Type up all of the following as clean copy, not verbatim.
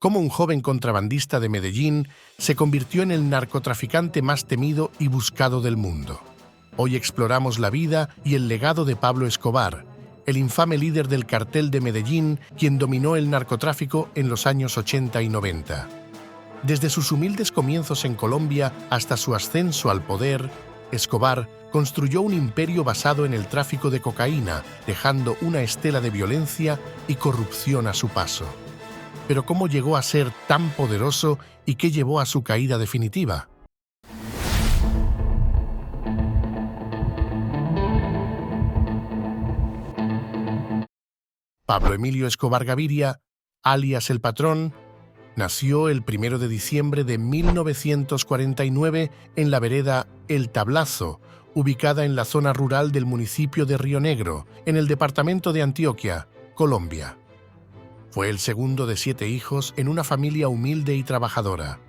cómo un joven contrabandista de Medellín se convirtió en el narcotraficante más temido y buscado del mundo. Hoy exploramos la vida y el legado de Pablo Escobar, el infame líder del cartel de Medellín, quien dominó el narcotráfico en los años 80 y 90. Desde sus humildes comienzos en Colombia hasta su ascenso al poder, Escobar construyó un imperio basado en el tráfico de cocaína, dejando una estela de violencia y corrupción a su paso. Pero ¿cómo llegó a ser tan poderoso y qué llevó a su caída definitiva? Pablo Emilio Escobar Gaviria, alias El Patrón, nació el 1 de diciembre de 1949 en la vereda El Tablazo, ubicada en la zona rural del municipio de Río Negro, en el departamento de Antioquia, Colombia. Fue el segundo de 7 hijos en una familia humilde y trabajadora.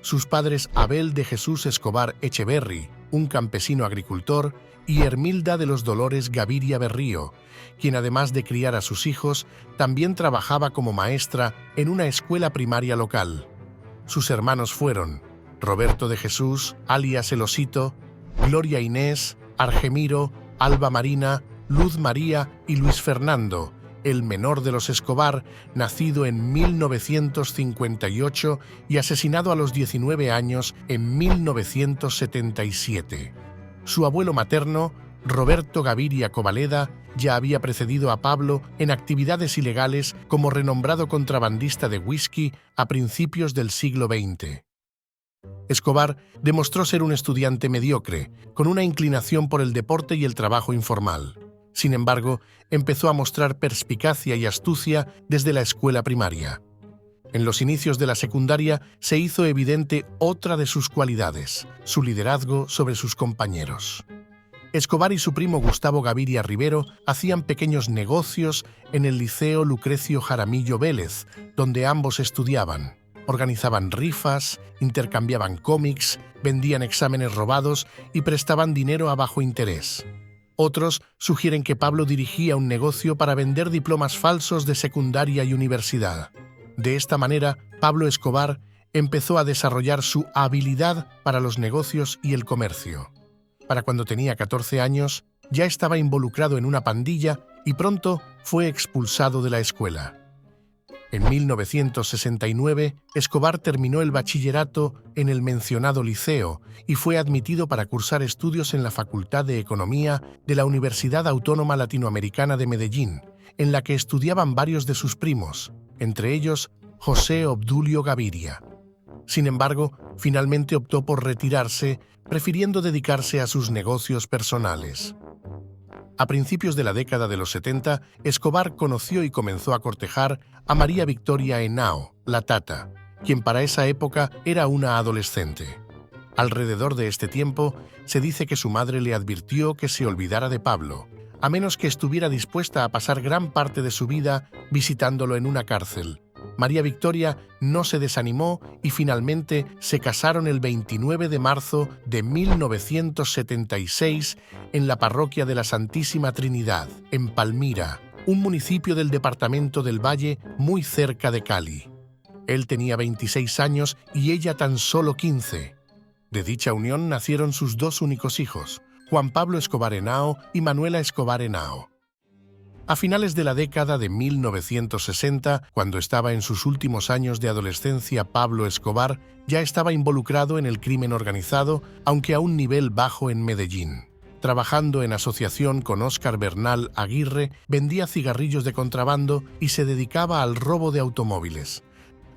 Sus padres Abel de Jesús Escobar Echeverry, un campesino agricultor, y Hermilda de los Dolores Gaviria Berrío, quien además de criar a sus hijos, también trabajaba como maestra en una escuela primaria local. Sus hermanos fueron Roberto de Jesús, alias El Osito, Gloria Inés, Argemiro, Alba Marina, Luz María y Luis Fernando, el menor de los Escobar, nacido en 1958 y asesinado a los 19 años en 1977. Su abuelo materno, Roberto Gaviria Covaleda, ya había precedido a Pablo en actividades ilegales como renombrado contrabandista de whisky a principios del siglo XX. Escobar demostró ser un estudiante mediocre, con una inclinación por el deporte y el trabajo informal. Sin embargo, empezó a mostrar perspicacia y astucia desde la escuela primaria. En los inicios de la secundaria se hizo evidente otra de sus cualidades, su liderazgo sobre sus compañeros. Escobar y su primo Gustavo Gaviria Rivero hacían pequeños negocios en el Liceo Lucrecio Jaramillo Vélez, donde ambos estudiaban. Organizaban rifas, intercambiaban cómics, vendían exámenes robados y prestaban dinero a bajo interés. Otros sugieren que Pablo dirigía un negocio para vender diplomas falsos de secundaria y universidad. De esta manera, Pablo Escobar empezó a desarrollar su habilidad para los negocios y el comercio. Para cuando tenía 14 años, ya estaba involucrado en una pandilla y pronto fue expulsado de la escuela. En 1969, Escobar terminó el bachillerato en el mencionado liceo y fue admitido para cursar estudios en la Facultad de Economía de la Universidad Autónoma Latinoamericana de Medellín, en la que estudiaban varios de sus primos, entre ellos José Obdulio Gaviria. Sin embargo, finalmente optó por retirarse, prefiriendo dedicarse a sus negocios personales. A principios de la década de los 70, Escobar conoció y comenzó a cortejar a María Victoria Henao, la Tata, quien para esa época era una adolescente. Alrededor de este tiempo, se dice que su madre le advirtió que se olvidara de Pablo, a menos que estuviera dispuesta a pasar gran parte de su vida visitándolo en una cárcel. María Victoria no se desanimó y finalmente se casaron el 29 de marzo de 1976 en la parroquia de la Santísima Trinidad, en Palmira, un municipio del departamento del Valle muy cerca de Cali. Él tenía 26 años y ella tan solo 15. De dicha unión nacieron sus 2 únicos hijos, Juan Pablo Escobar Henao y Manuela Escobar Henao. A finales de la década de 1960, cuando estaba en sus últimos años de adolescencia, Pablo Escobar ya estaba involucrado en el crimen organizado, aunque a un nivel bajo en Medellín. Trabajando en asociación con Óscar Bernal Aguirre, vendía cigarrillos de contrabando y se dedicaba al robo de automóviles.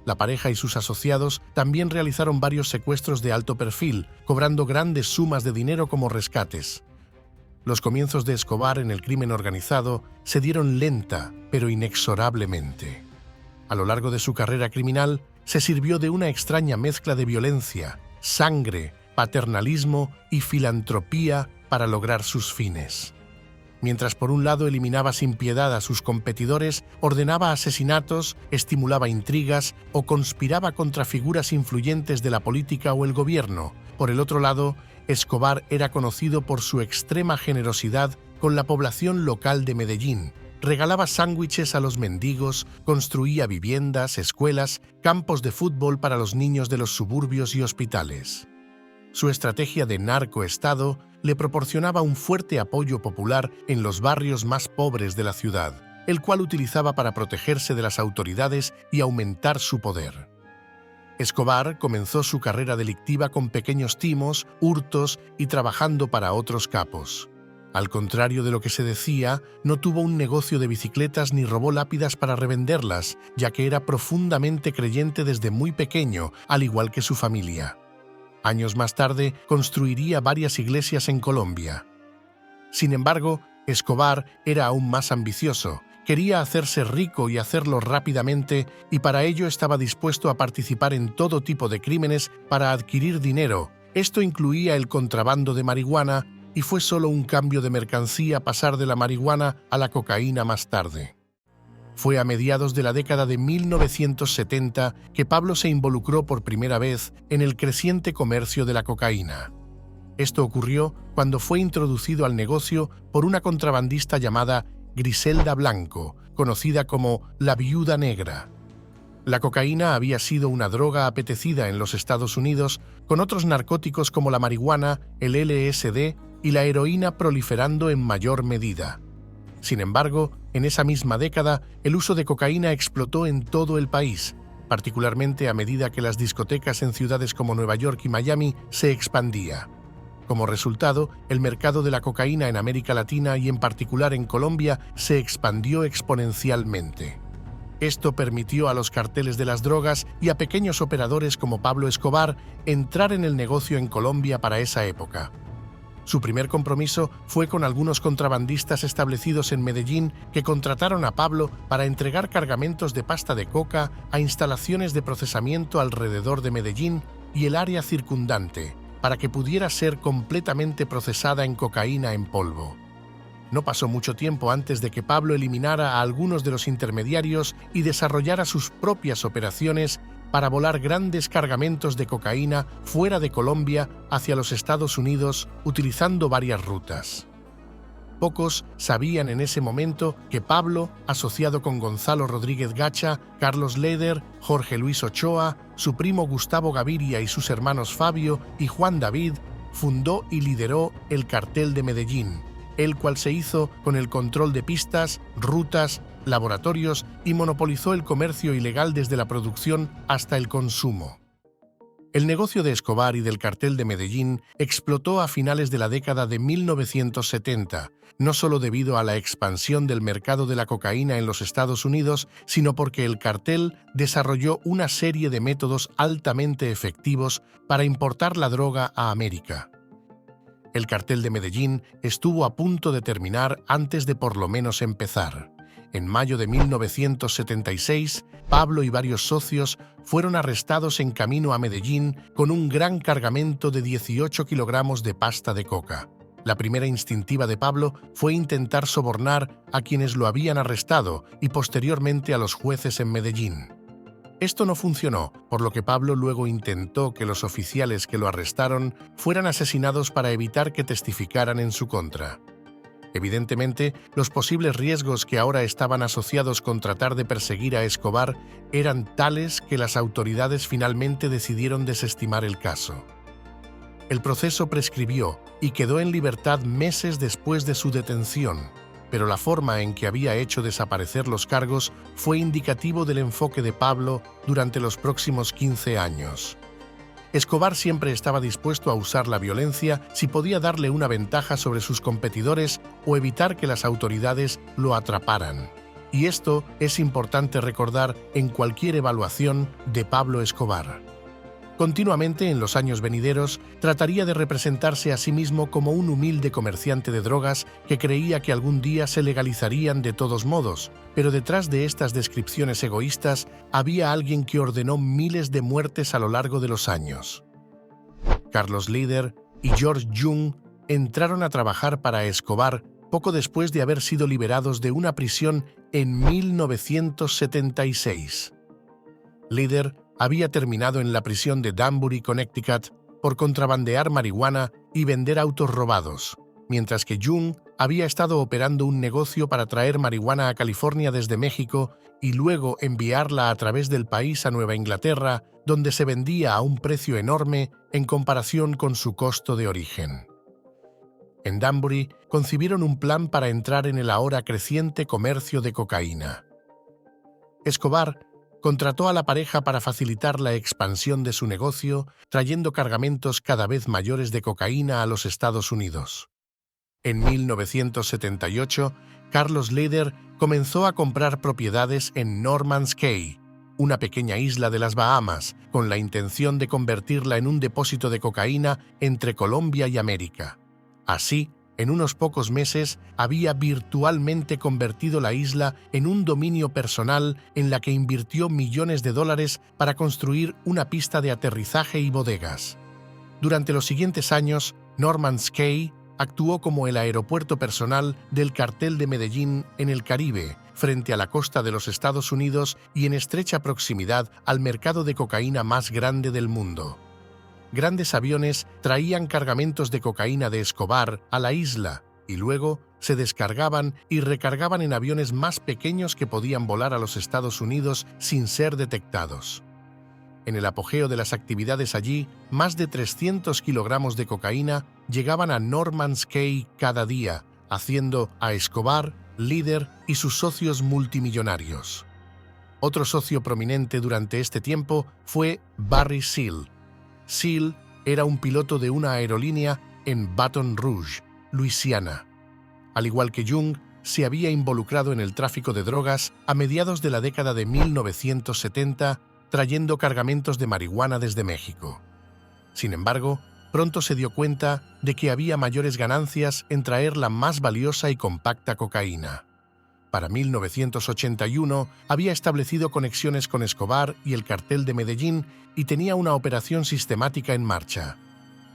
La pareja y sus asociados también realizaron varios secuestros de alto perfil, cobrando grandes sumas de dinero como rescates. Los comienzos de Escobar en el crimen organizado se dieron lenta, pero inexorablemente. A lo largo de su carrera criminal, se sirvió de una extraña mezcla de violencia, sangre, paternalismo y filantropía para lograr sus fines. Mientras por un lado eliminaba sin piedad a sus competidores, ordenaba asesinatos, estimulaba intrigas o conspiraba contra figuras influyentes de la política o el gobierno, por el otro lado, Escobar era conocido por su extrema generosidad con la población local de Medellín, regalaba sándwiches a los mendigos, construía viviendas, escuelas, campos de fútbol para los niños de los suburbios y hospitales. Su estrategia de narcoestado le proporcionaba un fuerte apoyo popular en los barrios más pobres de la ciudad, el cual utilizaba para protegerse de las autoridades y aumentar su poder. Escobar comenzó su carrera delictiva con pequeños timos, hurtos y trabajando para otros capos. Al contrario de lo que se decía, no tuvo un negocio de bicicletas ni robó lápidas para revenderlas, ya que era profundamente creyente desde muy pequeño, al igual que su familia. Años más tarde, construiría varias iglesias en Colombia. Sin embargo, Escobar era aún más ambicioso. Quería hacerse rico y hacerlo rápidamente, y para ello estaba dispuesto a participar en todo tipo de crímenes para adquirir dinero. Esto incluía el contrabando de marihuana, y fue solo un cambio de mercancía pasar de la marihuana a la cocaína más tarde. Fue a mediados de la década de 1970 que Pablo se involucró por primera vez en el creciente comercio de la cocaína. Esto ocurrió cuando fue introducido al negocio por una contrabandista llamada Griselda Blanco, conocida como la Viuda Negra. La cocaína había sido una droga apetecida en los Estados Unidos, con otros narcóticos como la marihuana, el LSD y la heroína proliferando en mayor medida. Sin embargo, en esa misma década, el uso de cocaína explotó en todo el país, particularmente a medida que las discotecas en ciudades como Nueva York y Miami se expandía. Como resultado, el mercado de la cocaína en América Latina y en particular en Colombia se expandió exponencialmente. Esto permitió a los carteles de las drogas y a pequeños operadores como Pablo Escobar entrar en el negocio en Colombia para esa época. Su primer compromiso fue con algunos contrabandistas establecidos en Medellín que contrataron a Pablo para entregar cargamentos de pasta de coca a instalaciones de procesamiento alrededor de Medellín y el área circundante, para que pudiera ser completamente procesada en cocaína en polvo. No pasó mucho tiempo antes de que Pablo eliminara a algunos de los intermediarios y desarrollara sus propias operaciones para volar grandes cargamentos de cocaína fuera de Colombia hacia los Estados Unidos utilizando varias rutas. Pocos sabían en ese momento que Pablo, asociado con Gonzalo Rodríguez Gacha, Carlos Leder, Jorge Luis Ochoa, su primo Gustavo Gaviria y sus hermanos Fabio y Juan David, fundó y lideró el Cartel de Medellín, el cual se hizo con el control de pistas, rutas, laboratorios y monopolizó el comercio ilegal desde la producción hasta el consumo. El negocio de Escobar y del Cartel de Medellín explotó a finales de la década de 1970, no solo debido a la expansión del mercado de la cocaína en los Estados Unidos, sino porque el cartel desarrolló una serie de métodos altamente efectivos para importar la droga a América. El Cartel de Medellín estuvo a punto de terminar antes de por lo menos empezar. En mayo de 1976, Pablo y varios socios fueron arrestados en camino a Medellín con un gran cargamento de 18 kilogramos de pasta de coca. La primera instintiva de Pablo fue intentar sobornar a quienes lo habían arrestado y posteriormente a los jueces en Medellín. Esto no funcionó, por lo que Pablo luego intentó que los oficiales que lo arrestaron fueran asesinados para evitar que testificaran en su contra. Evidentemente, los posibles riesgos que ahora estaban asociados con tratar de perseguir a Escobar eran tales que las autoridades finalmente decidieron desestimar el caso. El proceso prescribió y quedó en libertad meses después de su detención, pero la forma en que había hecho desaparecer los cargos fue indicativo del enfoque de Pablo durante los próximos 15 años. Escobar siempre estaba dispuesto a usar la violencia si podía darle una ventaja sobre sus competidores o evitar que las autoridades lo atraparan. Y esto es importante recordar en cualquier evaluación de Pablo Escobar. Continuamente, en los años venideros, trataría de representarse a sí mismo como un humilde comerciante de drogas que creía que algún día se legalizarían de todos modos, pero detrás de estas descripciones egoístas había alguien que ordenó miles de muertes a lo largo de los años. Carlos Leder y George Jung entraron a trabajar para Escobar poco después de haber sido liberados de una prisión en 1976. Leder había terminado en la prisión de Danbury, Connecticut, por contrabandear marihuana y vender autos robados, mientras que Jung había estado operando un negocio para traer marihuana a California desde México y luego enviarla a través del país a Nueva Inglaterra, donde se vendía a un precio enorme en comparación con su costo de origen. En Danbury concibieron un plan para entrar en el ahora creciente comercio de cocaína. Escobar contrató a la pareja para facilitar la expansión de su negocio, trayendo cargamentos cada vez mayores de cocaína a los Estados Unidos. En 1978, Carlos Leder comenzó a comprar propiedades en Norman's Cay, una pequeña isla de las Bahamas, con la intención de convertirla en un depósito de cocaína entre Colombia y América. Así, en unos pocos meses, había virtualmente convertido la isla en un dominio personal en la que invirtió millones de dólares para construir una pista de aterrizaje y bodegas. Durante los siguientes años, Norman's Cay actuó como el aeropuerto personal del Cartel de Medellín en el Caribe, frente a la costa de los Estados Unidos y en estrecha proximidad al mercado de cocaína más grande del mundo. Grandes aviones traían cargamentos de cocaína de Escobar a la isla y luego se descargaban y recargaban en aviones más pequeños que podían volar a los Estados Unidos sin ser detectados. En el apogeo de las actividades allí, más de 300 kilogramos de cocaína llegaban a Norman's Cay cada día, haciendo a Escobar líder y sus socios multimillonarios. Otro socio prominente durante este tiempo fue Barry Seal. Seal era un piloto de una aerolínea en Baton Rouge, Luisiana. Al igual que Young, se había involucrado en el tráfico de drogas a mediados de la década de 1970, trayendo cargamentos de marihuana desde México. Sin embargo, pronto se dio cuenta de que había mayores ganancias en traer la más valiosa y compacta cocaína. Para 1981 había establecido conexiones con Escobar y el Cartel de Medellín y tenía una operación sistemática en marcha.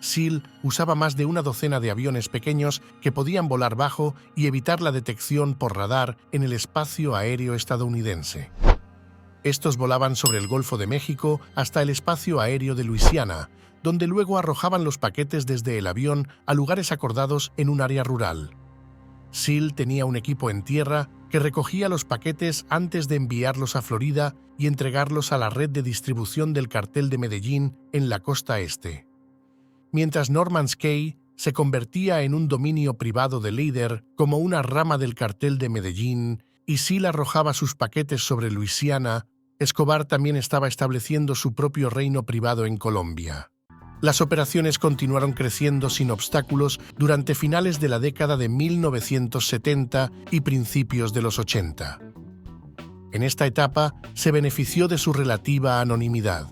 Seal usaba más de una docena de aviones pequeños que podían volar bajo y evitar la detección por radar en el espacio aéreo estadounidense. Estos volaban sobre el Golfo de México hasta el espacio aéreo de Luisiana, donde luego arrojaban los paquetes desde el avión a lugares acordados en un área rural. Seal tenía un equipo en tierra que recogía los paquetes antes de enviarlos a Florida y entregarlos a la red de distribución del Cartel de Medellín en la costa este. Mientras Norman's Cay se convertía en un dominio privado de Leder como una rama del Cartel de Medellín y Seal arrojaba sus paquetes sobre Luisiana, Escobar también estaba estableciendo su propio reino privado en Colombia. Las operaciones continuaron creciendo sin obstáculos durante finales de la década de 1970 y principios de los 80. En esta etapa se benefició de su relativa anonimidad.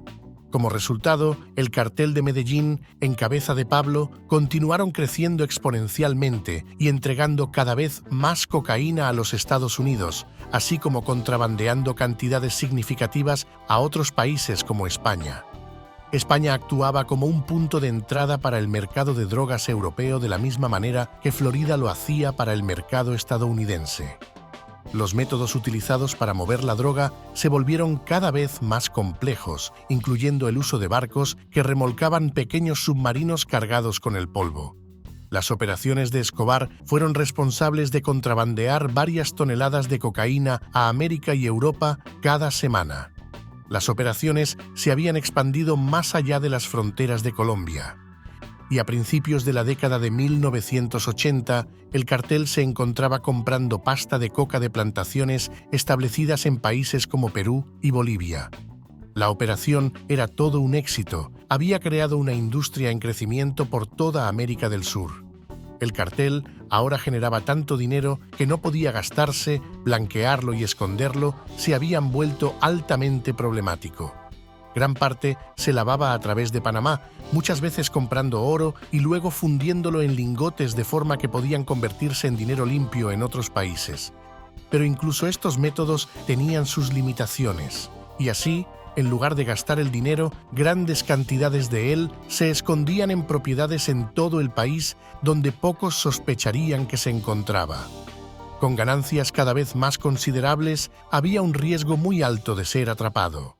Como resultado, el Cartel de Medellín, en cabeza de Pablo, continuaron creciendo exponencialmente y entregando cada vez más cocaína a los Estados Unidos, así como contrabandeando cantidades significativas a otros países como España. España actuaba como un punto de entrada para el mercado de drogas europeo de la misma manera que Florida lo hacía para el mercado estadounidense. Los métodos utilizados para mover la droga se volvieron cada vez más complejos, incluyendo el uso de barcos que remolcaban pequeños submarinos cargados con el polvo. Las operaciones de Escobar fueron responsables de contrabandear varias toneladas de cocaína a América y Europa cada semana. Las operaciones se habían expandido más allá de las fronteras de Colombia. Y a principios de la década de 1980, el cartel se encontraba comprando pasta de coca de plantaciones establecidas en países como Perú y Bolivia. La operación era todo un éxito, había creado una industria en crecimiento por toda América del Sur. El cartel ahora generaba tanto dinero que no podía gastarse, blanquearlo y esconderlo se habían vuelto altamente problemático. Gran parte se lavaba a través de Panamá, muchas veces comprando oro y luego fundiéndolo en lingotes de forma que podían convertirse en dinero limpio en otros países. Pero incluso estos métodos tenían sus limitaciones, y así, en lugar de gastar el dinero, grandes cantidades de él se escondían en propiedades en todo el país donde pocos sospecharían que se encontraba. Con ganancias cada vez más considerables, había un riesgo muy alto de ser atrapado.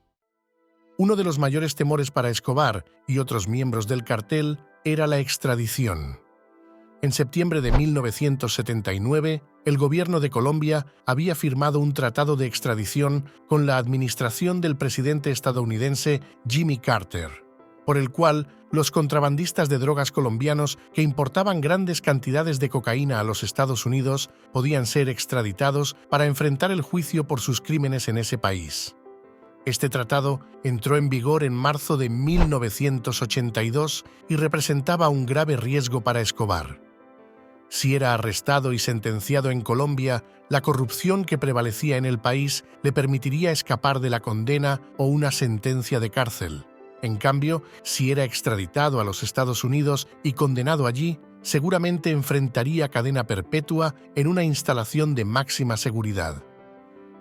Uno de los mayores temores para Escobar y otros miembros del cartel era la extradición. En septiembre de 1979, el gobierno de Colombia había firmado un tratado de extradición con la administración del presidente estadounidense Jimmy Carter, por el cual los contrabandistas de drogas colombianos que importaban grandes cantidades de cocaína a los Estados Unidos podían ser extraditados para enfrentar el juicio por sus crímenes en ese país. Este tratado entró en vigor en marzo de 1982 y representaba un grave riesgo para Escobar. Si era arrestado y sentenciado en Colombia, la corrupción que prevalecía en el país le permitiría escapar de la condena o una sentencia de cárcel. En cambio, si era extraditado a los Estados Unidos y condenado allí, seguramente enfrentaría cadena perpetua en una instalación de máxima seguridad.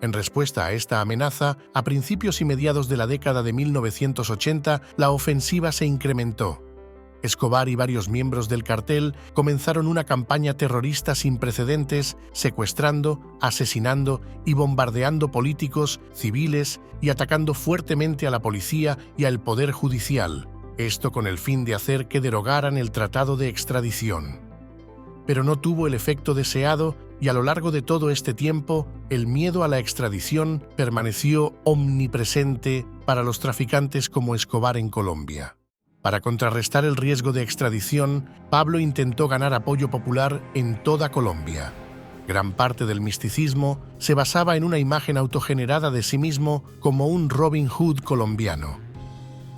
En respuesta a esta amenaza, a principios y mediados de la década de 1980, la ofensiva se incrementó. Escobar y varios miembros del cartel comenzaron una campaña terrorista sin precedentes, secuestrando, asesinando y bombardeando políticos, civiles y atacando fuertemente a la policía y al poder judicial, esto con el fin de hacer que derogaran el tratado de extradición. Pero no tuvo el efecto deseado y a lo largo de todo este tiempo, el miedo a la extradición permaneció omnipresente para los traficantes como Escobar en Colombia. Para contrarrestar el riesgo de extradición, Pablo intentó ganar apoyo popular en toda Colombia. Gran parte del misticismo se basaba en una imagen autogenerada de sí mismo como un Robin Hood colombiano.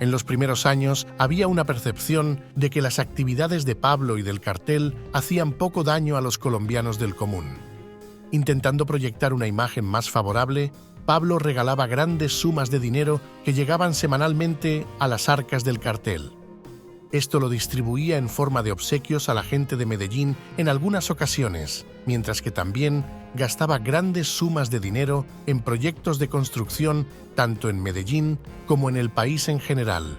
En los primeros años había una percepción de que las actividades de Pablo y del cartel hacían poco daño a los colombianos del común. Intentando proyectar una imagen más favorable, Pablo regalaba grandes sumas de dinero que llegaban semanalmente a las arcas del cartel. Esto lo distribuía en forma de obsequios a la gente de Medellín en algunas ocasiones, mientras que también gastaba grandes sumas de dinero en proyectos de construcción tanto en Medellín como en el país en general.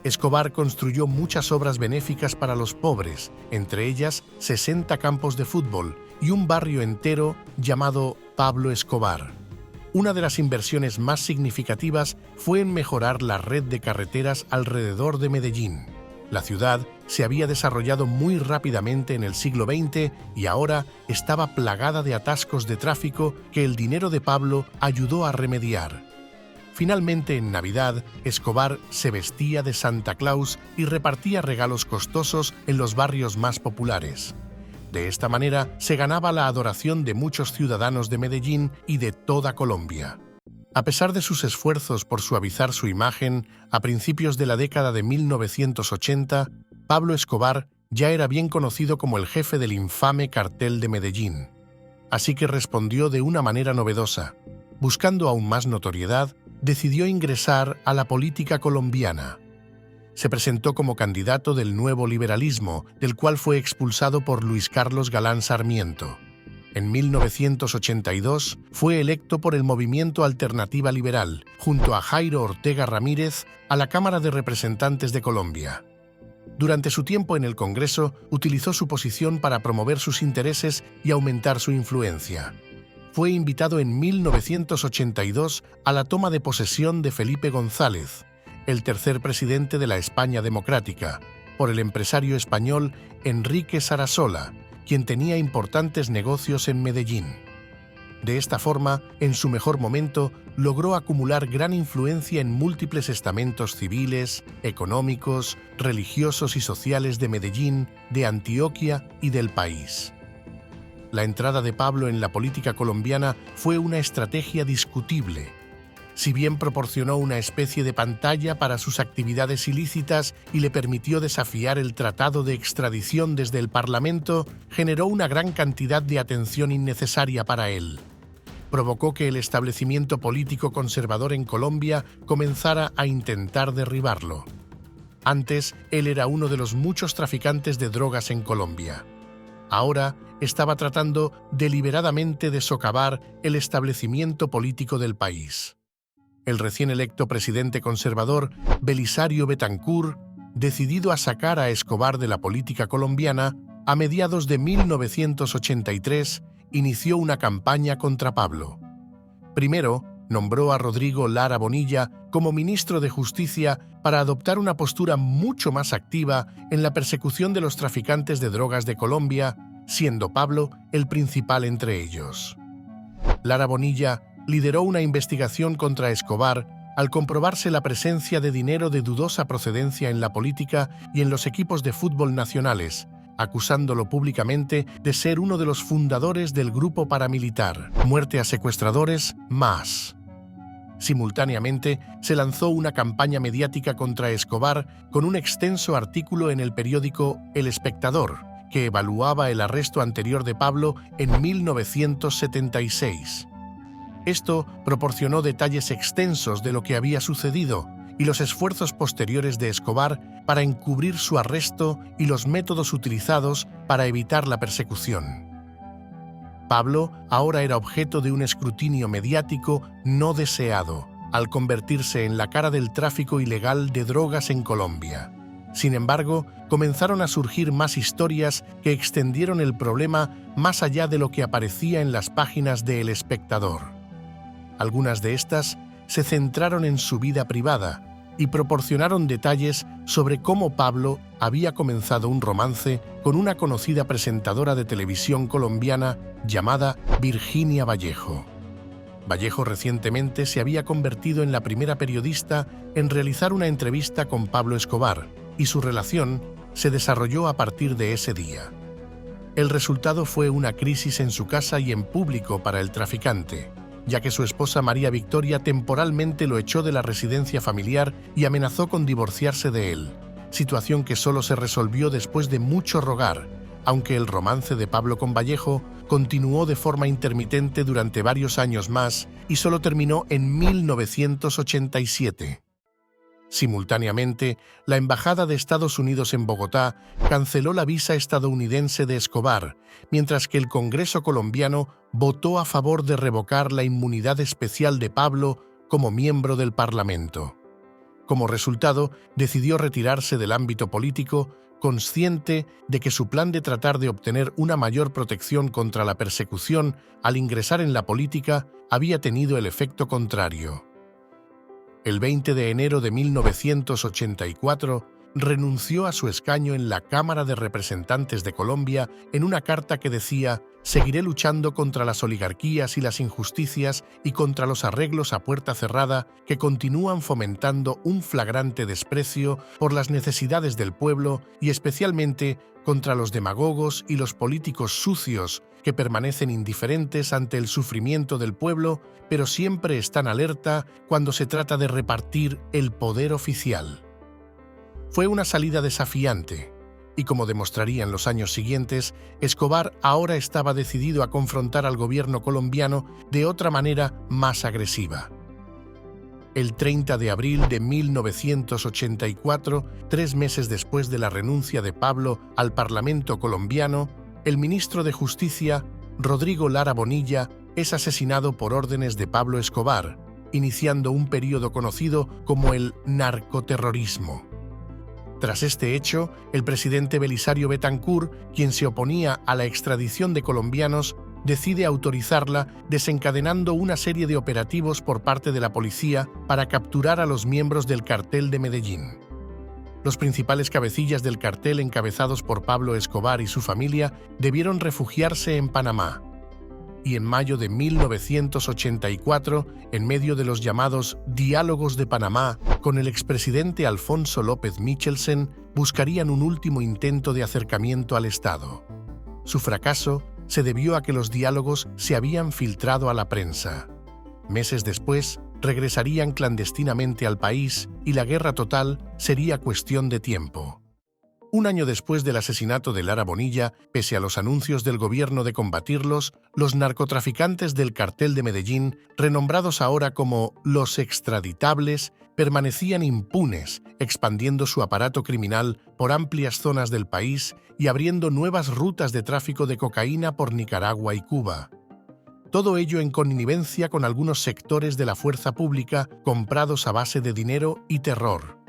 Escobar construyó muchas obras benéficas para los pobres, entre ellas 60 campos de fútbol y un barrio entero llamado Pablo Escobar. Una de las inversiones más significativas fue en mejorar la red de carreteras alrededor de Medellín. La ciudad se había desarrollado muy rápidamente en el siglo XX y ahora estaba plagada de atascos de tráfico que el dinero de Pablo ayudó a remediar. Finalmente, en Navidad, Escobar se vestía de Santa Claus y repartía regalos costosos en los barrios más populares. De esta manera, se ganaba la adoración de muchos ciudadanos de Medellín y de toda Colombia. A pesar de sus esfuerzos por suavizar su imagen, a principios de la década de 1980, Pablo Escobar ya era bien conocido como el jefe del infame cartel de Medellín. Así que respondió de una manera novedosa. Buscando aún más notoriedad, decidió ingresar a la política colombiana. Se presentó como candidato del nuevo liberalismo, del cual fue expulsado por Luis Carlos Galán Sarmiento. En 1982 fue electo por el Movimiento Alternativa Liberal, junto a Jairo Ortega Ramírez, a la Cámara de Representantes de Colombia. Durante su tiempo en el Congreso, utilizó su posición para promover sus intereses y aumentar su influencia. Fue invitado en 1982 a la toma de posesión de Felipe González, el tercer presidente de la España democrática, por el empresario español Enrique Sarasola, quien tenía importantes negocios en Medellín. De esta forma, en su mejor momento, logró acumular gran influencia en múltiples estamentos civiles, económicos, religiosos y sociales de Medellín, de Antioquia y del país. La entrada de Pablo en la política colombiana fue una estrategia discutible. Si bien proporcionó una especie de pantalla para sus actividades ilícitas y le permitió desafiar el tratado de extradición desde el Parlamento, generó una gran cantidad de atención innecesaria para él. Provocó que el establecimiento político conservador en Colombia comenzara a intentar derribarlo. Antes, él era uno de los muchos traficantes de drogas en Colombia. Ahora estaba tratando deliberadamente de socavar el establecimiento político del país. El recién electo presidente conservador, Belisario Betancur, decidido a sacar a Escobar de la política colombiana, a mediados de 1983 inició una campaña contra Pablo. Primero, Nombró a Rodrigo Lara Bonilla como ministro de Justicia para adoptar una postura mucho más activa en la persecución de los traficantes de drogas de Colombia, siendo Pablo el principal entre ellos. Lara Bonilla lideró una investigación contra Escobar al comprobarse la presencia de dinero de dudosa procedencia en la política y en los equipos de fútbol nacionales, acusándolo públicamente de ser uno de los fundadores del grupo paramilitar Muerte a Secuestradores Más. Simultáneamente, se lanzó una campaña mediática contra Escobar con un extenso artículo en el periódico El Espectador, que evaluaba el arresto anterior de Pablo en 1976. Esto proporcionó detalles extensos de lo que había sucedido y los esfuerzos posteriores de Escobar para encubrir su arresto y los métodos utilizados para evitar la persecución. Pablo ahora era objeto de un escrutinio mediático no deseado, al convertirse en la cara del tráfico ilegal de drogas en Colombia. Sin embargo, comenzaron a surgir más historias que extendieron el problema más allá de lo que aparecía en las páginas de El Espectador. Algunas de estas se centraron en su vida privada y proporcionaron detalles sobre cómo Pablo había comenzado un romance con una conocida presentadora de televisión colombiana llamada Virginia Vallejo. Vallejo recientemente se había convertido en la primera periodista en realizar una entrevista con Pablo Escobar, y su relación se desarrolló a partir de ese día. El resultado fue una crisis en su casa y en público para el traficante, ya que su esposa María Victoria temporalmente lo echó de la residencia familiar y amenazó con divorciarse de él, situación que solo se resolvió después de mucho rogar, aunque el romance de Pablo con Vallejo continuó de forma intermitente durante varios años más y solo terminó en 1987. Simultáneamente, la Embajada de Estados Unidos en Bogotá canceló la visa estadounidense de Escobar, mientras que el Congreso colombiano votó a favor de revocar la inmunidad especial de Pablo como miembro del Parlamento. Como resultado, decidió retirarse del ámbito político, consciente de que su plan de tratar de obtener una mayor protección contra la persecución al ingresar en la política había tenido el efecto contrario. El 20 de enero de 1984, renunció a su escaño en la Cámara de Representantes de Colombia en una carta que decía: «Seguiré luchando contra las oligarquías y las injusticias y contra los arreglos a puerta cerrada que continúan fomentando un flagrante desprecio por las necesidades del pueblo y especialmente contra los demagogos y los políticos sucios que permanecen indiferentes ante el sufrimiento del pueblo, pero siempre están alerta cuando se trata de repartir el poder oficial». Fue una salida desafiante, y como demostraría en los años siguientes, Escobar ahora estaba decidido a confrontar al gobierno colombiano de otra manera más agresiva. El 30 de abril de 1984, 3 meses después de la renuncia de Pablo al Parlamento colombiano, el ministro de Justicia, Rodrigo Lara Bonilla, es asesinado por órdenes de Pablo Escobar, iniciando un período conocido como el narcoterrorismo. Tras este hecho, el presidente Belisario Betancur, quien se oponía a la extradición de colombianos, decide autorizarla, desencadenando una serie de operativos por parte de la policía para capturar a los miembros del Cartel de Medellín. Los principales cabecillas del cartel, encabezados por Pablo Escobar y su familia, debieron refugiarse en Panamá. Y en mayo de 1984, en medio de los llamados Diálogos de Panamá, con el expresidente Alfonso López Michelsen, buscarían un último intento de acercamiento al Estado. Su fracaso se debió a que los diálogos se habían filtrado a la prensa. Meses después, regresarían clandestinamente al país y la guerra total sería cuestión de tiempo. Un año después del asesinato de Lara Bonilla, pese a los anuncios del gobierno de combatirlos, los narcotraficantes del Cartel de Medellín, renombrados ahora como los extraditables, permanecían impunes, expandiendo su aparato criminal por amplias zonas del país y abriendo nuevas rutas de tráfico de cocaína por Nicaragua y Cuba. Todo ello en connivencia con algunos sectores de la fuerza pública comprados a base de dinero y terror.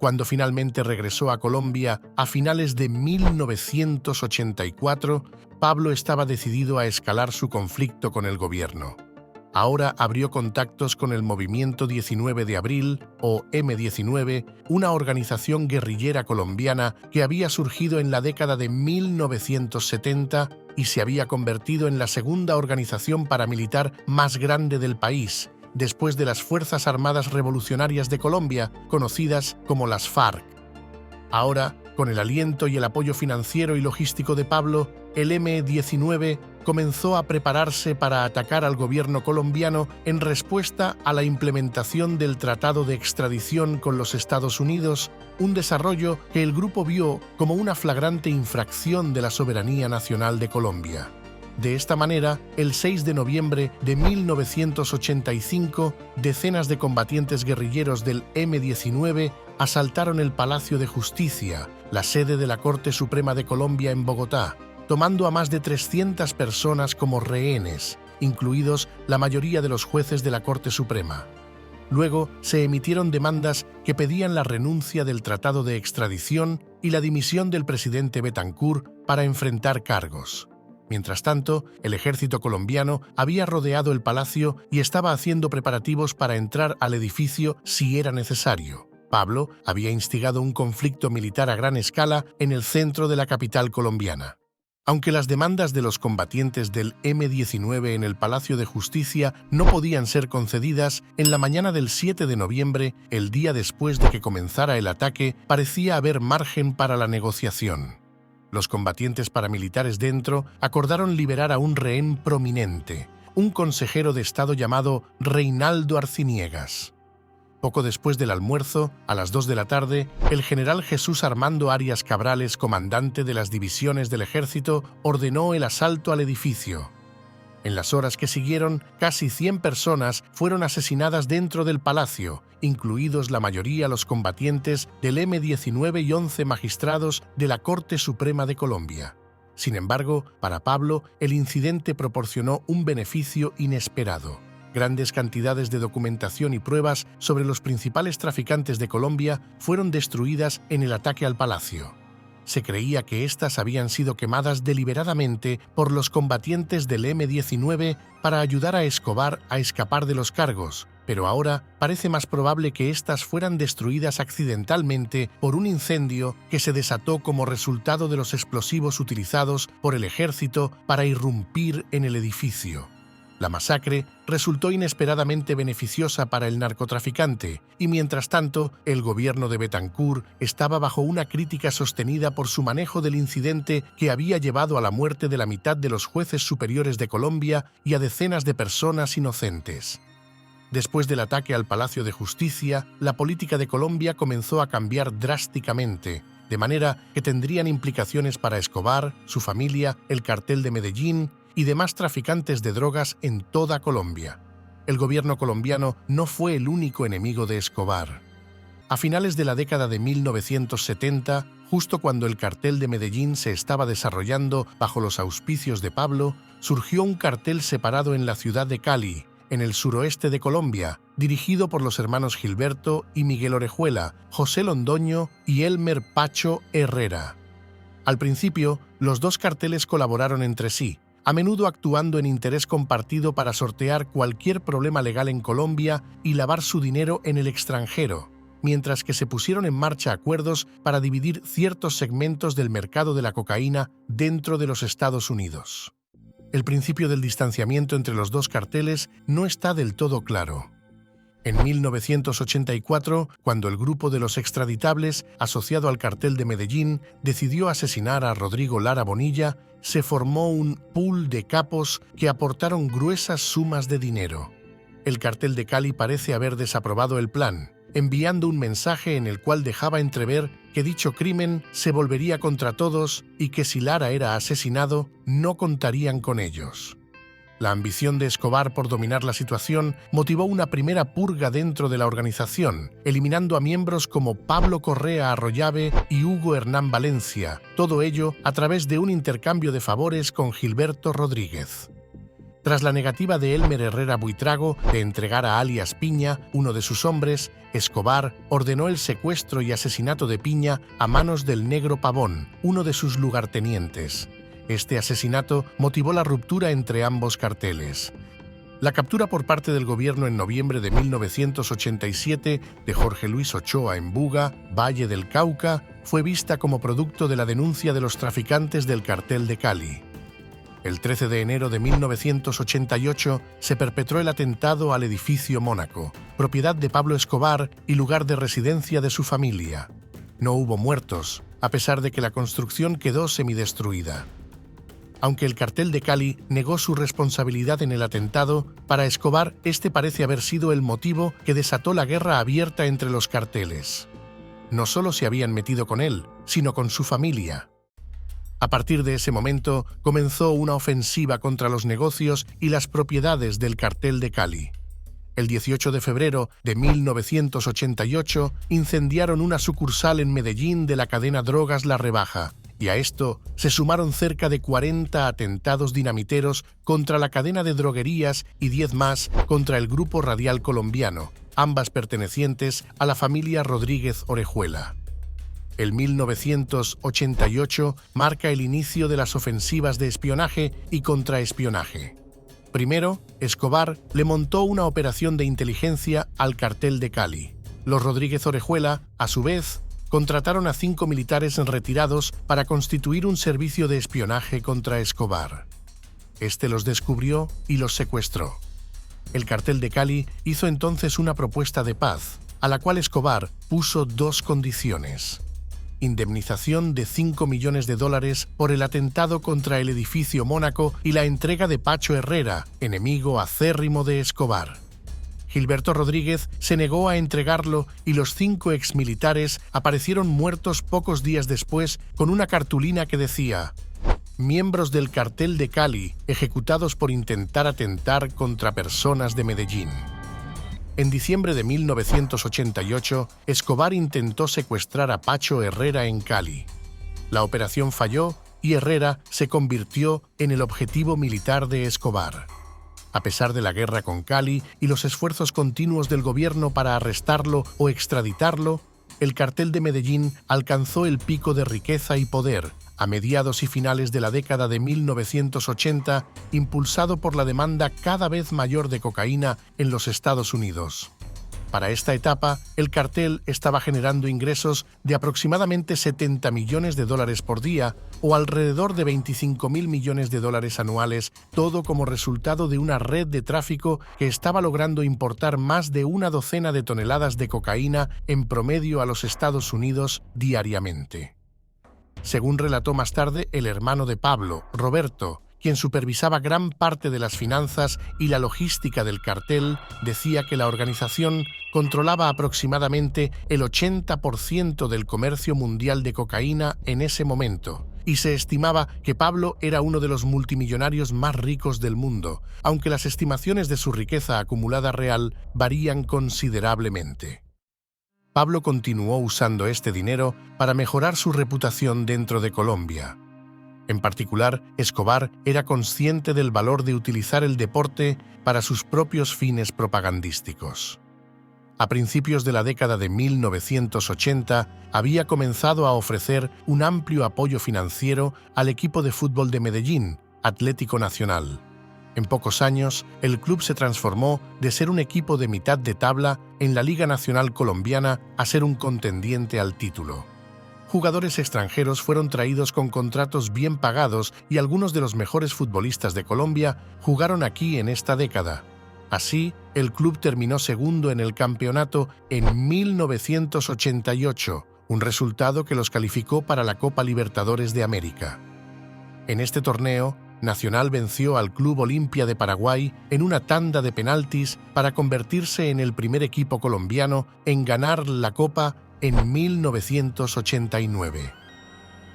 Cuando finalmente regresó a Colombia a finales de 1984, Pablo estaba decidido a escalar su conflicto con el gobierno. Ahora abrió contactos con el Movimiento 19 de Abril, o M19, una organización guerrillera colombiana que había surgido en la década de 1970 y se había convertido en la segunda organización paramilitar más grande del país, después de las Fuerzas Armadas Revolucionarias de Colombia, conocidas como las FARC. Ahora, con el aliento y el apoyo financiero y logístico de Pablo, el M19 comenzó a prepararse para atacar al gobierno colombiano en respuesta a la implementación del Tratado de Extradición con los Estados Unidos, un desarrollo que el grupo vio como una flagrante infracción de la soberanía nacional de Colombia. De esta manera, el 6 de noviembre de 1985, decenas de combatientes guerrilleros del M19 asaltaron el Palacio de Justicia, la sede de la Corte Suprema de Colombia en Bogotá, tomando a más de 300 personas como rehenes, incluidos la mayoría de los jueces de la Corte Suprema. Luego se emitieron demandas que pedían la renuncia del Tratado de Extradición y la dimisión del presidente Betancourt para enfrentar cargos. Mientras tanto, el ejército colombiano había rodeado el palacio y estaba haciendo preparativos para entrar al edificio si era necesario. Pablo había instigado un conflicto militar a gran escala en el centro de la capital colombiana. Aunque las demandas de los combatientes del M19 en el Palacio de Justicia no podían ser concedidas, en la mañana del 7 de noviembre, el día después de que comenzara el ataque, parecía haber margen para la negociación. Los combatientes paramilitares dentro acordaron liberar a un rehén prominente, un consejero de Estado llamado Reinaldo Arciniegas. Poco después del almuerzo, a las 2 de la tarde, el general Jesús Armando Arias Cabrales, comandante de las divisiones del ejército, ordenó el asalto al edificio. En las horas que siguieron, casi 100 personas fueron asesinadas dentro del palacio, incluidos la mayoría los combatientes del M19 y 11 magistrados de la Corte Suprema de Colombia. Sin embargo, para Pablo, el incidente proporcionó un beneficio inesperado. Grandes cantidades de documentación y pruebas sobre los principales traficantes de Colombia fueron destruidas en el ataque al palacio. Se creía que éstas habían sido quemadas deliberadamente por los combatientes del M19 para ayudar a Escobar a escapar de los cargos, pero ahora parece más probable que éstas fueran destruidas accidentalmente por un incendio que se desató como resultado de los explosivos utilizados por el ejército para irrumpir en el edificio. La masacre resultó inesperadamente beneficiosa para el narcotraficante y, mientras tanto, el gobierno de Betancourt estaba bajo una crítica sostenida por su manejo del incidente que había llevado a la muerte de la mitad de los jueces superiores de Colombia y a decenas de personas inocentes. Después del ataque al Palacio de Justicia, la política de Colombia comenzó a cambiar drásticamente, de manera que tendrían implicaciones para Escobar, su familia, el cartel de Medellín y demás traficantes de drogas en toda Colombia. El gobierno colombiano no fue el único enemigo de Escobar. A finales de la década de 1970, justo cuando el cartel de Medellín se estaba desarrollando bajo los auspicios de Pablo, surgió un cartel separado en la ciudad de Cali, en el suroeste de Colombia, dirigido por los hermanos Gilberto y Miguel Orejuela, José Londoño y Elmer Pacho Herrera. Al principio, los dos carteles colaboraron entre sí, a menudo actuando en interés compartido para sortear cualquier problema legal en Colombia y lavar su dinero en el extranjero, mientras que se pusieron en marcha acuerdos para dividir ciertos segmentos del mercado de la cocaína dentro de los Estados Unidos. El principio del distanciamiento entre los dos carteles no está del todo claro. En 1984, cuando el grupo de los extraditables, asociado al cartel de Medellín, decidió asesinar a Rodrigo Lara Bonilla, se formó un pool de capos que aportaron gruesas sumas de dinero. El cartel de Cali parece haber desaprobado el plan, enviando un mensaje en el cual dejaba entrever que dicho crimen se volvería contra todos y que si Lara era asesinado, no contarían con ellos. La ambición de Escobar por dominar la situación motivó una primera purga dentro de la organización, eliminando a miembros como Pablo Correa Arroyave y Hugo Hernán Valencia, todo ello a través de un intercambio de favores con Gilberto Rodríguez. Tras la negativa de Elmer Herrera Buitrago de entregar a alias Piña, uno de sus hombres, Escobar ordenó el secuestro y asesinato de Piña a manos del Negro Pavón, uno de sus lugartenientes. Este asesinato motivó la ruptura entre ambos carteles. La captura por parte del gobierno en noviembre de 1987 de Jorge Luis Ochoa en Buga, Valle del Cauca, fue vista como producto de la denuncia de los traficantes del cartel de Cali. El 13 de enero de 1988 se perpetró el atentado al edificio Mónaco, propiedad de Pablo Escobar y lugar de residencia de su familia. No hubo muertos, a pesar de que la construcción quedó semidestruida. Aunque el cartel de Cali negó su responsabilidad en el atentado, para Escobar este parece haber sido el motivo que desató la guerra abierta entre los carteles. No solo se habían metido con él, sino con su familia. A partir de ese momento comenzó una ofensiva contra los negocios y las propiedades del cartel de Cali. El 18 de febrero de 1988 incendiaron una sucursal en Medellín de la cadena Drogas La Rebaja, y a esto se sumaron cerca de 40 atentados dinamiteros contra la cadena de droguerías y 10 más contra el Grupo Radial Colombiano, ambas pertenecientes a la familia Rodríguez Orejuela. El 1988 marca el inicio de las ofensivas de espionaje y contraespionaje. Primero, Escobar le montó una operación de inteligencia al cartel de Cali. Los Rodríguez Orejuela, a su vez, contrataron a 5 militares retirados para constituir un servicio de espionaje contra Escobar. Este los descubrió y los secuestró. El cartel de Cali hizo entonces una propuesta de paz, a la cual Escobar puso 2 condiciones: indemnización de $5 millones por el atentado contra el edificio Mónaco y la entrega de Pacho Herrera, enemigo acérrimo de Escobar. Gilberto Rodríguez se negó a entregarlo y los 5 exmilitares aparecieron muertos pocos días después con una cartulina que decía: miembros del cartel de Cali ejecutados por intentar atentar contra personas de Medellín. En diciembre de 1988, Escobar intentó secuestrar a Pacho Herrera en Cali. La operación falló y Herrera se convirtió en el objetivo militar de Escobar. A pesar de la guerra con Cali y los esfuerzos continuos del gobierno para arrestarlo o extraditarlo, el cartel de Medellín alcanzó el pico de riqueza y poder a mediados y finales de la década de 1980, impulsado por la demanda cada vez mayor de cocaína en los Estados Unidos. Para esta etapa, el cartel estaba generando ingresos de aproximadamente $70 millones por día o alrededor de $25.000 millones anuales, todo como resultado de una red de tráfico que estaba logrando importar más de una docena de toneladas de cocaína en promedio a los Estados Unidos diariamente. Según relató más tarde el hermano de Pablo, Roberto, quien supervisaba gran parte de las finanzas y la logística del cartel, decía que la organización controlaba aproximadamente el 80% del comercio mundial de cocaína en ese momento, y se estimaba que Pablo era uno de los multimillonarios más ricos del mundo, aunque las estimaciones de su riqueza acumulada real varían considerablemente. Pablo continuó usando este dinero para mejorar su reputación dentro de Colombia. En particular, Escobar era consciente del valor de utilizar el deporte para sus propios fines propagandísticos. A principios de la década de 1980, había comenzado a ofrecer un amplio apoyo financiero al equipo de fútbol de Medellín, Atlético Nacional. En pocos años, el club se transformó de ser un equipo de mitad de tabla en la Liga Nacional Colombiana a ser un contendiente al título. Jugadores extranjeros fueron traídos con contratos bien pagados y algunos de los mejores futbolistas de Colombia jugaron aquí en esta década. Así, el club terminó segundo en el campeonato en 1988, un resultado que los calificó para la Copa Libertadores de América. En este torneo, Nacional venció al Club Olimpia de Paraguay en una tanda de penaltis para convertirse en el primer equipo colombiano en ganar la Copa en 1989.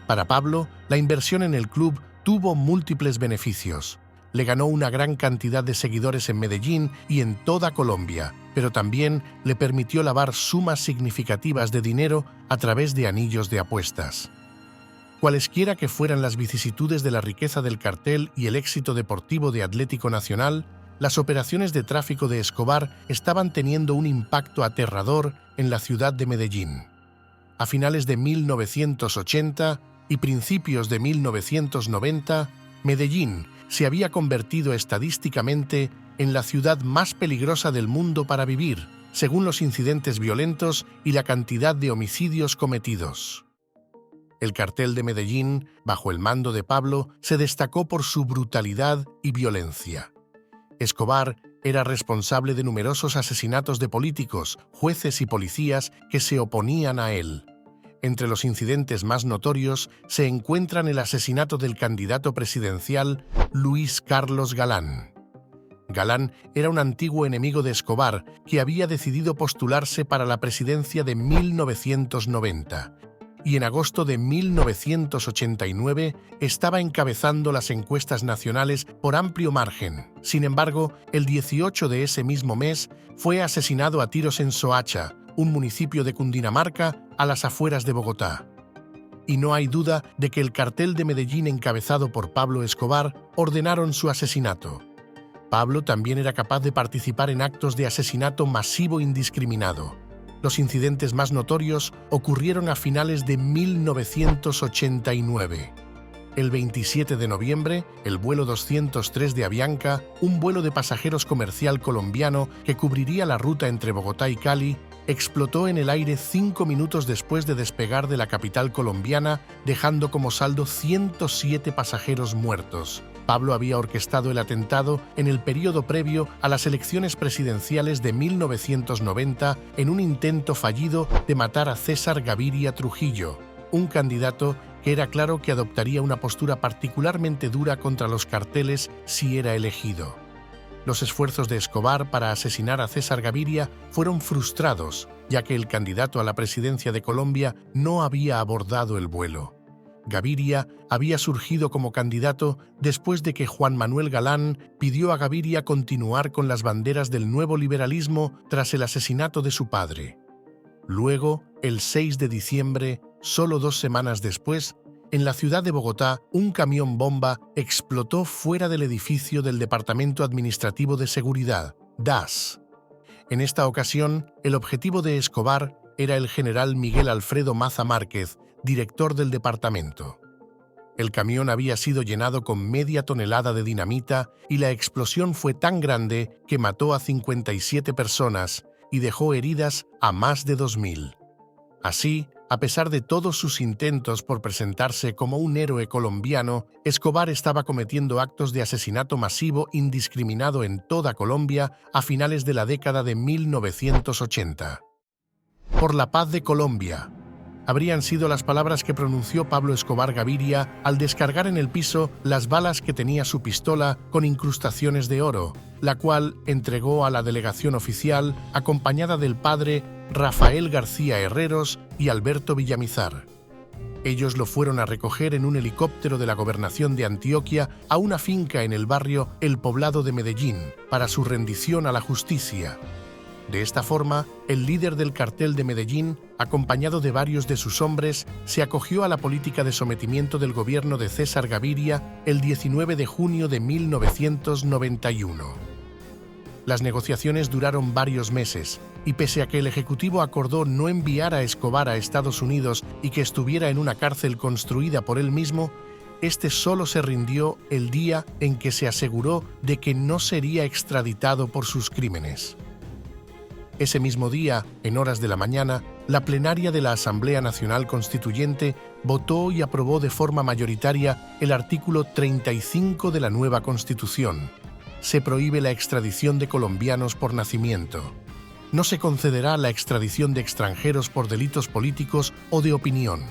Para Pablo, la inversión en el club tuvo múltiples beneficios. Le ganó una gran cantidad de seguidores en Medellín y en toda Colombia, pero también le permitió lavar sumas significativas de dinero a través de anillos de apuestas. Cualesquiera que fueran las vicisitudes de la riqueza del cartel y el éxito deportivo de Atlético Nacional, las operaciones de tráfico de Escobar estaban teniendo un impacto aterrador en la ciudad de Medellín. A finales de 1980 y principios de 1990, Medellín se había convertido estadísticamente en la ciudad más peligrosa del mundo para vivir, según los incidentes violentos y la cantidad de homicidios cometidos. El cartel de Medellín, bajo el mando de Pablo, se destacó por su brutalidad y violencia. Escobar era responsable de numerosos asesinatos de políticos, jueces y policías que se oponían a él. Entre los incidentes más notorios se encuentran el asesinato del candidato presidencial Luis Carlos Galán. Galán era un antiguo enemigo de Escobar que había decidido postularse para la presidencia de 1990 y en agosto de 1989 estaba encabezando las encuestas nacionales por amplio margen. Sin embargo, el 18 de ese mismo mes fue asesinado a tiros en Soacha, un municipio de Cundinamarca a las afueras de Bogotá. Y no hay duda de que el cartel de Medellín encabezado por Pablo Escobar ordenaron su asesinato. Pablo también era capaz de participar en actos de asesinato masivo indiscriminado. Los incidentes más notorios ocurrieron a finales de 1989. El 27 de noviembre, el vuelo 203 de Avianca, un vuelo de pasajeros comercial colombiano que cubriría la ruta entre Bogotá y Cali, explotó en el aire 5 minutos después de despegar de la capital colombiana, dejando como saldo 107 pasajeros muertos. Pablo había orquestado el atentado en el período previo a las elecciones presidenciales de 1990 en un intento fallido de matar a César Gaviria Trujillo, un candidato que era claro que adoptaría una postura particularmente dura contra los carteles si era elegido. Los esfuerzos de Escobar para asesinar a César Gaviria fueron frustrados, ya que el candidato a la presidencia de Colombia no había abordado el vuelo. Gaviria había surgido como candidato después de que Juan Manuel Galán pidió a Gaviria continuar con las banderas del nuevo liberalismo tras el asesinato de su padre. Luego, el 6 de diciembre, solo 2 semanas después, en la ciudad de Bogotá, un camión bomba explotó fuera del edificio del Departamento Administrativo de Seguridad, DAS. En esta ocasión, el objetivo de Escobar era el general Miguel Alfredo Maza Márquez, director del departamento. El camión había sido llenado con media tonelada de dinamita y la explosión fue tan grande que mató a 57 personas y dejó heridas a más de 2.000. Así, a pesar de todos sus intentos por presentarse como un héroe colombiano, Escobar estaba cometiendo actos de asesinato masivo indiscriminado en toda Colombia a finales de la década de 1980. Por la paz de Colombia, habrían sido las palabras que pronunció Pablo Escobar Gaviria al descargar en el piso las balas que tenía su pistola con incrustaciones de oro, la cual entregó a la delegación oficial acompañada del padre Rafael García Herreros y Alberto Villamizar. Ellos lo fueron a recoger en un helicóptero de la gobernación de Antioquia a una finca en el barrio El Poblado de Medellín para su rendición a la justicia. De esta forma, el líder del cartel de Medellín, acompañado de varios de sus hombres, se acogió a la política de sometimiento del gobierno de César Gaviria el 19 de junio de 1991. Las negociaciones duraron varios meses, y pese a que el Ejecutivo acordó no enviar a Escobar a Estados Unidos y que estuviera en una cárcel construida por él mismo, este solo se rindió el día en que se aseguró de que no sería extraditado por sus crímenes. Ese mismo día, en horas de la mañana, la plenaria de la Asamblea Nacional Constituyente votó y aprobó de forma mayoritaria el artículo 35 de la nueva Constitución. Se prohíbe la extradición de colombianos por nacimiento. No se concederá la extradición de extranjeros por delitos políticos o de opinión.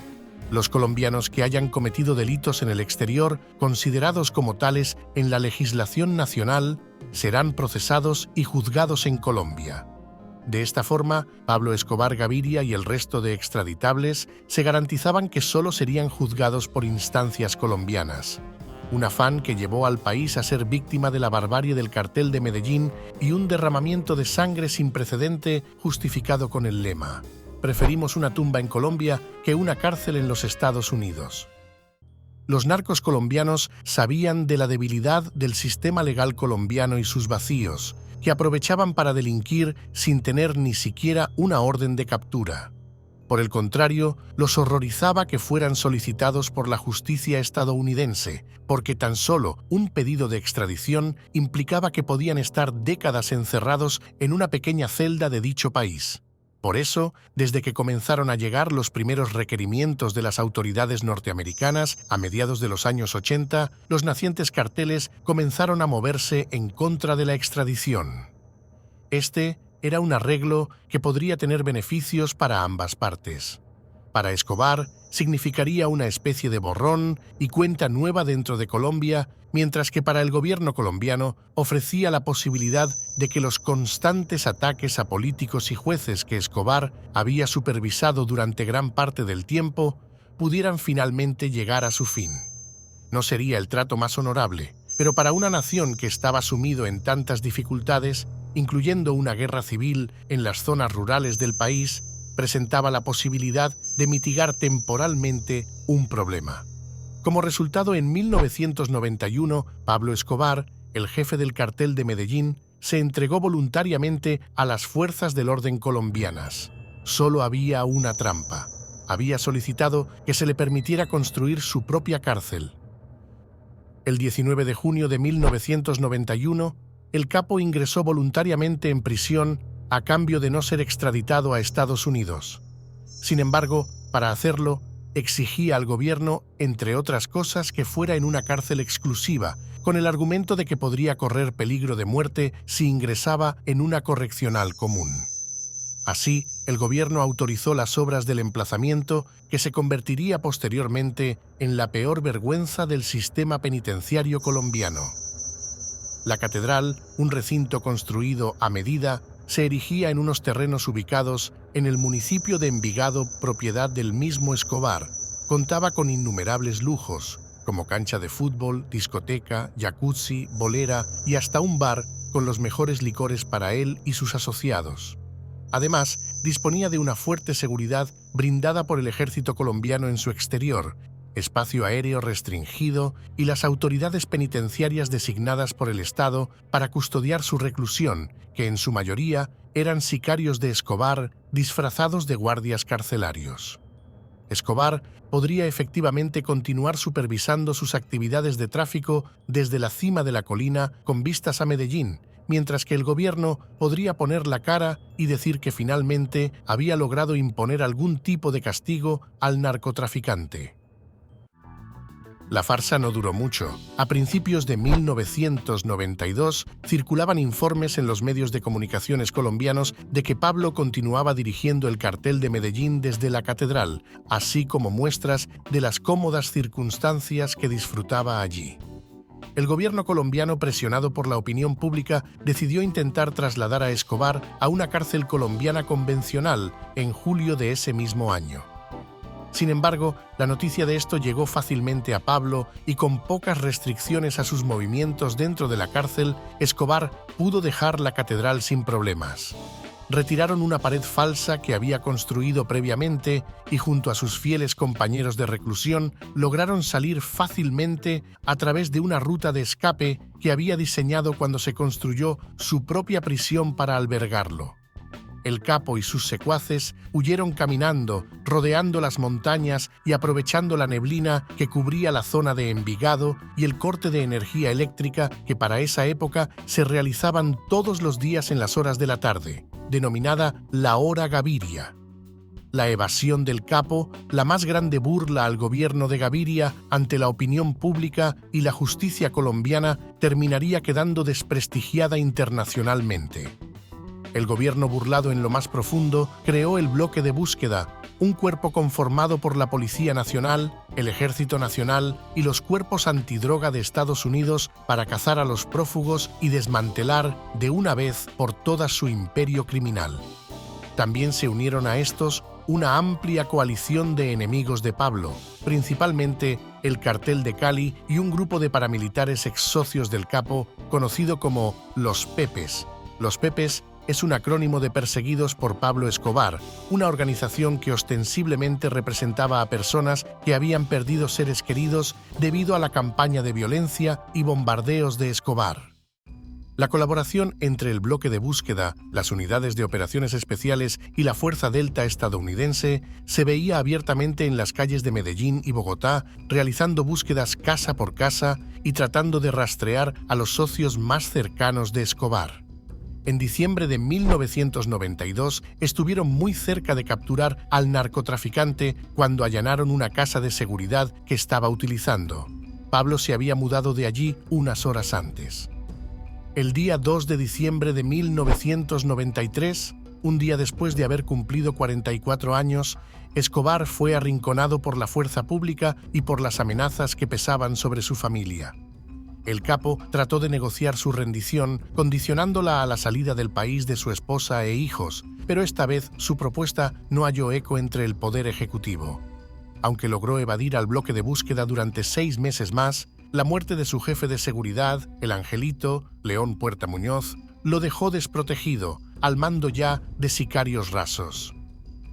Los colombianos que hayan cometido delitos en el exterior, considerados como tales en la legislación nacional, serán procesados y juzgados en Colombia. De esta forma, Pablo Escobar Gaviria y el resto de extraditables se garantizaban que solo serían juzgados por instancias colombianas. Un afán que llevó al país a ser víctima de la barbarie del cartel de Medellín y un derramamiento de sangre sin precedente justificado con el lema: preferimos una tumba en Colombia que una cárcel en los Estados Unidos. Los narcos colombianos sabían de la debilidad del sistema legal colombiano y sus vacíos, que aprovechaban para delinquir sin tener ni siquiera una orden de captura. Por el contrario, los horrorizaba que fueran solicitados por la justicia estadounidense, porque tan solo un pedido de extradición implicaba que podían estar décadas encerrados en una pequeña celda de dicho país. Por eso, desde que comenzaron a llegar los primeros requerimientos de las autoridades norteamericanas a mediados de los años 80, los nacientes carteles comenzaron a moverse en contra de la extradición. Este era un arreglo que podría tener beneficios para ambas partes. Para Escobar, significaría una especie de borrón y cuenta nueva dentro de Colombia, mientras que para el gobierno colombiano ofrecía la posibilidad de que los constantes ataques a políticos y jueces que Escobar había supervisado durante gran parte del tiempo pudieran finalmente llegar a su fin. No sería el trato más honorable, pero para una nación que estaba sumido en tantas dificultades, incluyendo una guerra civil en las zonas rurales del país, presentaba la posibilidad de mitigar temporalmente un problema. Como resultado, en 1991, Pablo Escobar, el jefe del cartel de Medellín, se entregó voluntariamente a las fuerzas del orden colombianas. Solo había una trampa. Había solicitado que se le permitiera construir su propia cárcel. El 19 de junio de 1991, el capo ingresó voluntariamente en prisión a cambio de no ser extraditado a Estados Unidos. Sin embargo, para hacerlo, exigía al gobierno, entre otras cosas, que fuera en una cárcel exclusiva, con el argumento de que podría correr peligro de muerte si ingresaba en una correccional común. Así, el gobierno autorizó las obras del emplazamiento, que se convertiría posteriormente en la peor vergüenza del sistema penitenciario colombiano. La catedral, un recinto construido a medida, se erigía en unos terrenos ubicados en el municipio de Envigado, propiedad del mismo Escobar. Contaba con innumerables lujos, como cancha de fútbol, discoteca, jacuzzi, bolera y hasta un bar con los mejores licores para él y sus asociados. Además, disponía de una fuerte seguridad brindada por el ejército colombiano en su exterior, espacio aéreo restringido y las autoridades penitenciarias designadas por el Estado para custodiar su reclusión, que en su mayoría eran sicarios de Escobar disfrazados de guardias carcelarios. Escobar podría efectivamente continuar supervisando sus actividades de tráfico desde la cima de la colina con vistas a Medellín, mientras que el gobierno podría poner la cara y decir que finalmente había logrado imponer algún tipo de castigo al narcotraficante. La farsa no duró mucho. A principios de 1992 circulaban informes en los medios de comunicaciones colombianos de que Pablo continuaba dirigiendo el cartel de Medellín desde la catedral, así como muestras de las cómodas circunstancias que disfrutaba allí. El gobierno colombiano, presionado por la opinión pública, decidió intentar trasladar a Escobar a una cárcel colombiana convencional en julio de ese mismo año. Sin embargo, la noticia de esto llegó fácilmente a Pablo y con pocas restricciones a sus movimientos dentro de la cárcel, Escobar pudo dejar la catedral sin problemas. Retiraron una pared falsa que había construido previamente y junto a sus fieles compañeros de reclusión lograron salir fácilmente a través de una ruta de escape que había diseñado cuando se construyó su propia prisión para albergarlo. El capo y sus secuaces huyeron caminando, rodeando las montañas y aprovechando la neblina que cubría la zona de Envigado y el corte de energía eléctrica que para esa época se realizaban todos los días en las horas de la tarde, denominada la Hora Gaviria. La evasión del capo, la más grande burla al gobierno de Gaviria ante la opinión pública y la justicia colombiana, terminaría quedando desprestigiada internacionalmente. El gobierno, burlado en lo más profundo, creó el Bloque de Búsqueda, un cuerpo conformado por la Policía Nacional, el Ejército Nacional y los cuerpos antidroga de Estados Unidos para cazar a los prófugos y desmantelar de una vez por todas su imperio criminal. También se unieron a estos una amplia coalición de enemigos de Pablo, principalmente el Cartel de Cali y un grupo de paramilitares ex socios del capo conocido como Los Pepes. Los Pepes es un acrónimo de Perseguidos por Pablo Escobar, una organización que ostensiblemente representaba a personas que habían perdido seres queridos debido a la campaña de violencia y bombardeos de Escobar. La colaboración entre el bloque de búsqueda, las unidades de operaciones especiales y la Fuerza Delta estadounidense se veía abiertamente en las calles de Medellín y Bogotá, realizando búsquedas casa por casa y tratando de rastrear a los socios más cercanos de Escobar. En diciembre de 1992 estuvieron muy cerca de capturar al narcotraficante cuando allanaron una casa de seguridad que estaba utilizando. Pablo se había mudado de allí unas horas antes. El día 2 de diciembre de 1993, un día después de haber cumplido 44 años, Escobar fue arrinconado por la fuerza pública y por las amenazas que pesaban sobre su familia. El capo trató de negociar su rendición, condicionándola a la salida del país de su esposa e hijos, pero esta vez su propuesta no halló eco entre el poder ejecutivo. Aunque logró evadir al bloque de búsqueda durante 6 meses más, la muerte de su jefe de seguridad, el Angelito, León Puerta Muñoz, lo dejó desprotegido, al mando ya de sicarios rasos.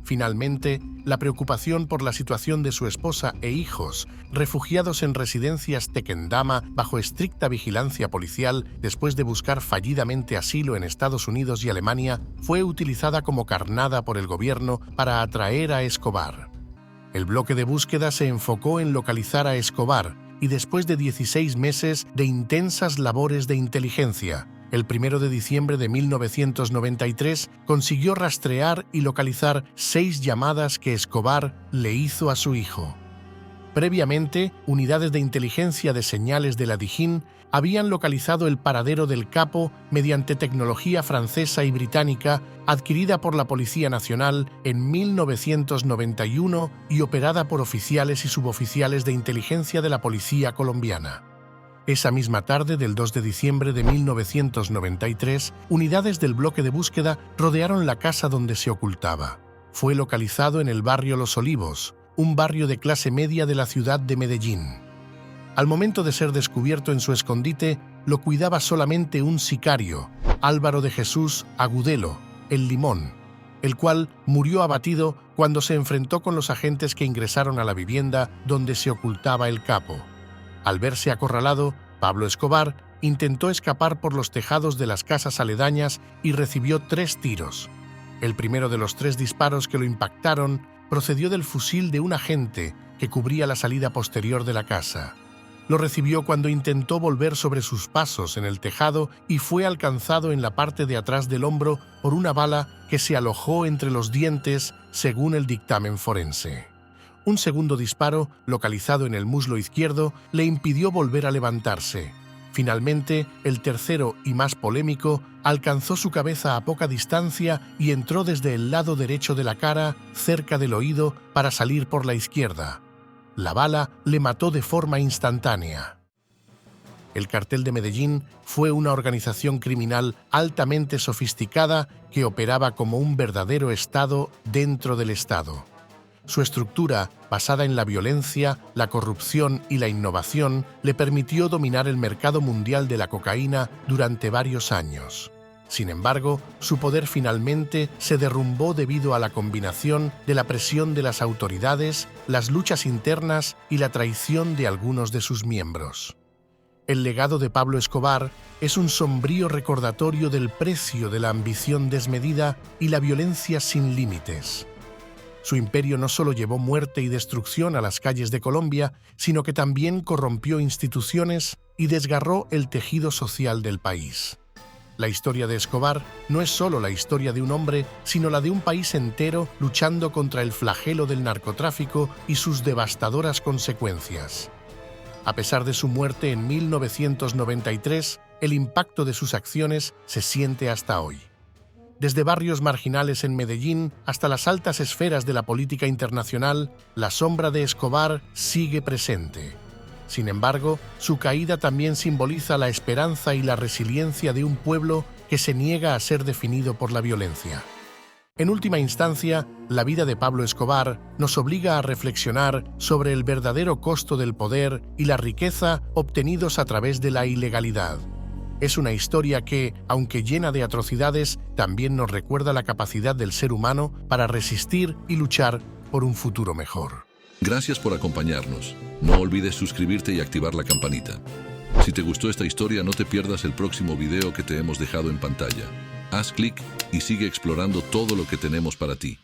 Finalmente, la preocupación por la situación de su esposa e hijos, refugiados en residencias Tequendama bajo estricta vigilancia policial después de buscar fallidamente asilo en Estados Unidos y Alemania, fue utilizada como carnada por el gobierno para atraer a Escobar. El bloque de búsqueda se enfocó en localizar a Escobar y después de 16 meses de intensas labores de inteligencia, el 1 de diciembre de 1993 consiguió rastrear y localizar 6 llamadas que Escobar le hizo a su hijo. Previamente, unidades de inteligencia de señales de la Dijín habían localizado el paradero del capo mediante tecnología francesa y británica adquirida por la Policía Nacional en 1991 y operada por oficiales y suboficiales de inteligencia de la Policía colombiana. Esa misma tarde del 2 de diciembre de 1993, unidades del bloque de búsqueda rodearon la casa donde se ocultaba. Fue localizado en el barrio Los Olivos, un barrio de clase media de la ciudad de Medellín. Al momento de ser descubierto en su escondite, lo cuidaba solamente un sicario, Álvaro de Jesús Agudelo, el Limón, el cual murió abatido cuando se enfrentó con los agentes que ingresaron a la vivienda donde se ocultaba el capo. Al verse acorralado, Pablo Escobar intentó escapar por los tejados de las casas aledañas y recibió 3 tiros. El primero de los 3 disparos que lo impactaron procedió del fusil de un agente que cubría la salida posterior de la casa. Lo recibió cuando intentó volver sobre sus pasos en el tejado y fue alcanzado en la parte de atrás del hombro por una bala que se alojó entre los dientes, según el dictamen forense. Un segundo disparo, localizado en el muslo izquierdo, le impidió volver a levantarse. Finalmente, el tercero y más polémico alcanzó su cabeza a poca distancia y entró desde el lado derecho de la cara, cerca del oído, para salir por la izquierda. La bala le mató de forma instantánea. El Cartel de Medellín fue una organización criminal altamente sofisticada que operaba como un verdadero Estado dentro del Estado. Su estructura, basada en la violencia, la corrupción y la innovación, le permitió dominar el mercado mundial de la cocaína durante varios años. Sin embargo, su poder finalmente se derrumbó debido a la combinación de la presión de las autoridades, las luchas internas y la traición de algunos de sus miembros. El legado de Pablo Escobar es un sombrío recordatorio del precio de la ambición desmedida y la violencia sin límites. Su imperio no solo llevó muerte y destrucción a las calles de Colombia, sino que también corrompió instituciones y desgarró el tejido social del país. La historia de Escobar no es solo la historia de un hombre, sino la de un país entero luchando contra el flagelo del narcotráfico y sus devastadoras consecuencias. A pesar de su muerte en 1993, el impacto de sus acciones se siente hasta hoy. Desde barrios marginales en Medellín hasta las altas esferas de la política internacional, la sombra de Escobar sigue presente. Sin embargo, su caída también simboliza la esperanza y la resiliencia de un pueblo que se niega a ser definido por la violencia. En última instancia, la vida de Pablo Escobar nos obliga a reflexionar sobre el verdadero costo del poder y la riqueza obtenidos a través de la ilegalidad. Es una historia que, aunque llena de atrocidades, también nos recuerda la capacidad del ser humano para resistir y luchar por un futuro mejor. Gracias por acompañarnos. No olvides suscribirte y activar la campanita. Si te gustó esta historia, no te pierdas el próximo video que te hemos dejado en pantalla. Haz clic y sigue explorando todo lo que tenemos para ti.